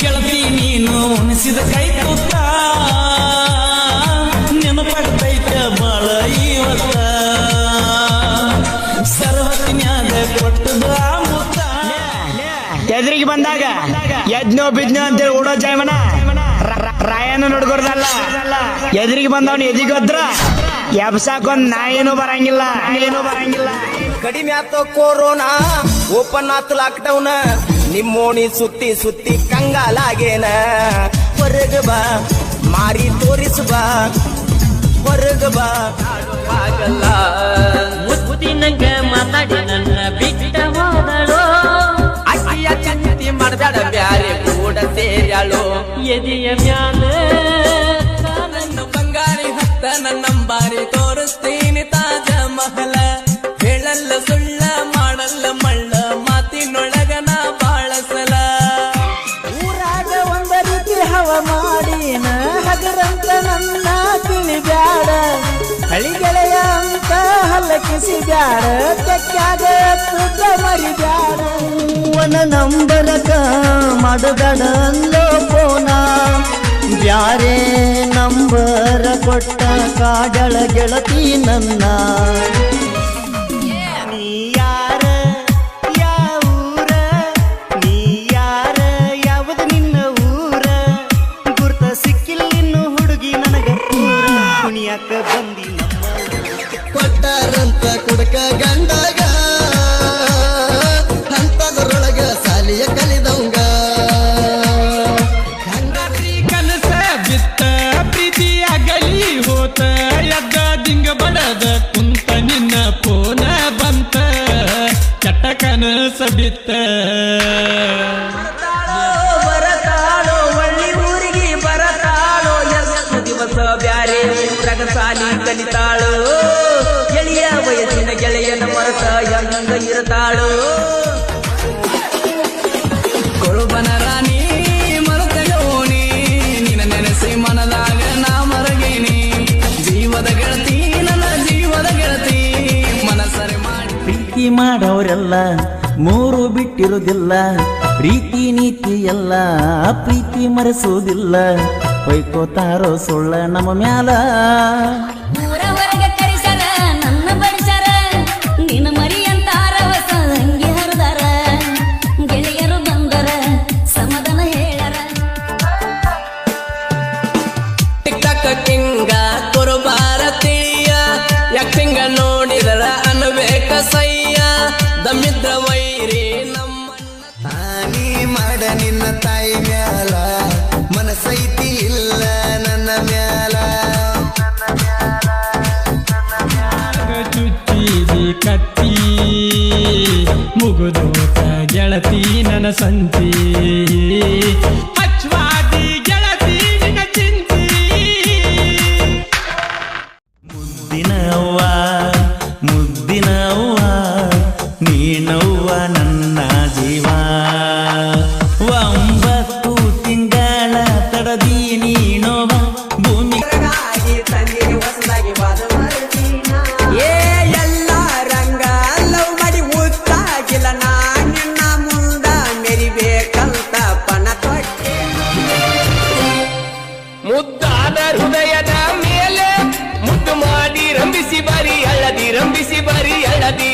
ಗೆಳತಿ ನೀನು ಉಣಿಸಿದ ಕೈ ಕೂತ ನೆನಪಡ್ತೈತ ಬಾಳ ಇವತ್ತ ಸರ್ವಜ್ಞಾದ ಕೊಟ್ಟದ ಮುತ್ತ ಎದುರಿಗೆ ಬಂದಾಗ ಯಜ್ಞೋ ಬಿಜ್ಞೋ ಅಂತೇಳಿ ಓಡೋ ಜಾಯಮನ ರಾಯನ ನೋಡ್ಕೊಡ್ದಲ್ಲ ಎದುರಿಗೆ ಬಂದವನು ಎದಿಗೋದ್ರ ಎಬ್ಸಾಕೊಂದ್ ನಾಯೇನು ಬರಂಗಿಲ್ಲ ಕಡಿಮೆ ಆತ ಕೊರೋನಾ ಓಪನ್ ಆತ ಲಾಕ್ಡೌನ್ ನಿಮ್ಮೋಣಿ ಸುತ್ತಿ ಸುತ್ತಿ ಕಂಗಾಲಾಗೇನ ಹೊರಗ ಬಾ ಮಾರಿ ತೋರಿಸು ಬಾ ಹೊರಗ ಬಾ ಆಗಲ್ಲ ಮುತ್ತಿನಂಗ ಮಾತಾಡಿ ನನ್ನ ಬಿಟ್ಟ ಹೋದಳು ಅಕ್ಕಿಯ ಚಿಂತಿ ಮಾಡ್ದಾಡ ಬ್ಯಾರೆ ಕೂಡ ಸೇರ್ಯಾಳು ಎದೆಯ ಮ್ಯಾಲ ನನ್ನ ಬಂಗಾರಿ ಹತ್ತ ನನ್ನಂಬಾರಿ ತೋರಿಸ್ತೀನಿ ತಾಜ ಮಹಲ ಹೇಳಲ್ಲ ಸುಳ್ಳ ಮಾಡಲ್ಲ ಮಳ್ಳ ಮಾತಿನೊಳಗನ ಬಾಳ ಸಲ ಊರಾಗ ಒಂದ ರೀತಿ ಹವ ಮಾಡಿನ ಹಗರಂತ ನನ್ನ ತಿಳಿಬ್ಯಾಡ ಹಳಿಗೆಳೆಯ ಅಂತ ಹಲ್ಲಕಿಸಿ ಬ್ಯಾಡ ತೆಕ್ಕಾಗ ತುದ ಮರಿಬ್ಯಾಡ ವನ ನಂಬರಕ ಮಾಡಬೇಡ ಅಲ್ಲೋ ಪೋನ ಬ್ಯಾರೆ ನಂಬರ ಕೊಟ್ಟ ಕಾಡಳ ಗೆಳತಿ ನನ್ನ ನೀ ಯಾರ ಯಾವೂರ ನೀ ಯಾರ ಯಾವುದು ನಿನ್ನ ಊರ ಗುರ್ತ ಸಿಕ್ಕಿಲ್ಲ ಇನ್ನು ಹುಡುಗಿ ನನಗ ಪೂರ ಕುಣಿಯಾಕ ಬಂದಿ ನಮ್ಮ ಕೊಟ್ಟಾರಂತ ಕುಡಕ ಗಂಡಗ ಅಂತದ್ರೊಳಗ ಸಾಲಿಯ ಕಲಿದವಂಗ ಹಂಗಾದ್ರಿ ಕನಸ ಬಿತ್ತ ಪ್ರೀತಿ ಅಗಲಿ ಹೋತ ಎದ್ದ ದಿಂಗ ಬಡದ ಕುಂತ ನಿನ್ನ ಪೋನ ಬಂತ ಚಟ್ಟ ಕನಸ ಬಿತ್ತ ಬರತಾಳೋ ಒಳ್ಳಿ ಊರಿಗೆ ಬರತಾಳೋ ಎಷ್ಟು ದಿವಸ ಬ್ಯಾರೆ ಊರಾಗ ಸಾಲಿ ಕಲಿತಾಳು ಎಳೆಯ ವಯಸ್ಸಿನ ಗೆಳೆಯನ ಮರತ ಹೆಂಗ ಇರತಾಳು ಕೊಳುಬನ ರಾಣಿ ಮರತಗೋನಿ ನಿನ್ನ ನೆನೆಸಿ ಮನದಾಗ ನಾ ಮರಗೇನಿ ಜೀವದ ಗೆಳತಿ ನನ್ನ ಜೀವದ ಗೆಳತಿ ಮನಸರೆ ಮಾಡಿ ಪ್ರೀತಿ ಮಾಡೋರೆಲ್ಲ ಮೂರು ಬಿಟ್ಟಿರುವುದಿಲ್ಲ ಪ್ರೀತಿ ನೀತಿ ಎಲ್ಲ ಪ್ರೀತಿ ಮರೆಸುವುದಿಲ್ಲ ಹೊಯ್ಕೋತಾರೋ ಸುಳ್ಳ ನಮ್ಮ ಮ್ಯಾಲ ಊರ ಹೊರಗ ಕರಿಸರ ನನ್ನ ಬಡಿಸರ ನಿನ್ನ ಮರಿ ಅಂತಾರ ಹೊಸ ಅಂಗಿ ಹರಿದಾರ ಗೆಳೆಯರು ಬಂದರ ಸಮಾಧಾನ ಹೇಳರ ಟಿಕ್ ಟಾಕ್ ಕಿಂಗ ಕುರುಬಾರ ತಿಳಿಯ ಯಾಕಿಂಗ ನೋಡಿದರ ಅನ್ಬೇಕ ಸಯ್ಯ ದಮ್ಮಿದ್ರ ವೈರಿ ನಮ್ಮ ಹಾನಿ ಮಾಡ ನಿನ್ನ ತಾಯಿ ಮ್ಯಾಲ ಮನಸೈತಿ ಇಲ್ಲ ನನ್ನ ಮ್ಯಾಲ ಚುಚ್ಚಿದಿ ಕತ್ತಿ ಮುಗುದೋತ ಗೆಳತಿ ನನ್ನ ಸಂತಿ ಹಚ್ವಾದಿ ಗೆಳತಿ ನಿನ್ನ ಚಿಂತಿ ಮುದ್ದಿನ ಅವ್ವ ನೀನವ್ವ ನನ್ನ ಜೀವ 9 ತಿಂಗಳ ತಡದಿ ನೀನೋವ ಭೂಮಿ ಹೊಸದಾಗಿ ಏ ಎಲ್ಲ ರಂಗ ಲವ್ ಮಾಡಿ ಉತ್ತಾಗಿಲ್ಲ ನಾ ನಿನ್ನ ಮುಂದ ಮೆರಿಬೇಕಂತ ಪಣ ತೊಟ್ಟೆ ಮುದ್ದಾದ ಹೃದಯದ ಮೇಲೆ ಮುದ್ದು ಮಾಡಿ ರಂಬಿಸಿ ಬರಿ ಹಳದಿ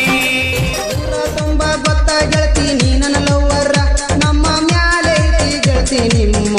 ತುಂಬ ಗೊತ್ತ ಗೆಳತಿ ನೀ ನನ್ನ ಲವ್ವರ ನಮ್ಮ ಮ್ಯಾಲೆ ಐತಿ ಗೆಳತಿ ನಿಮ್ಮ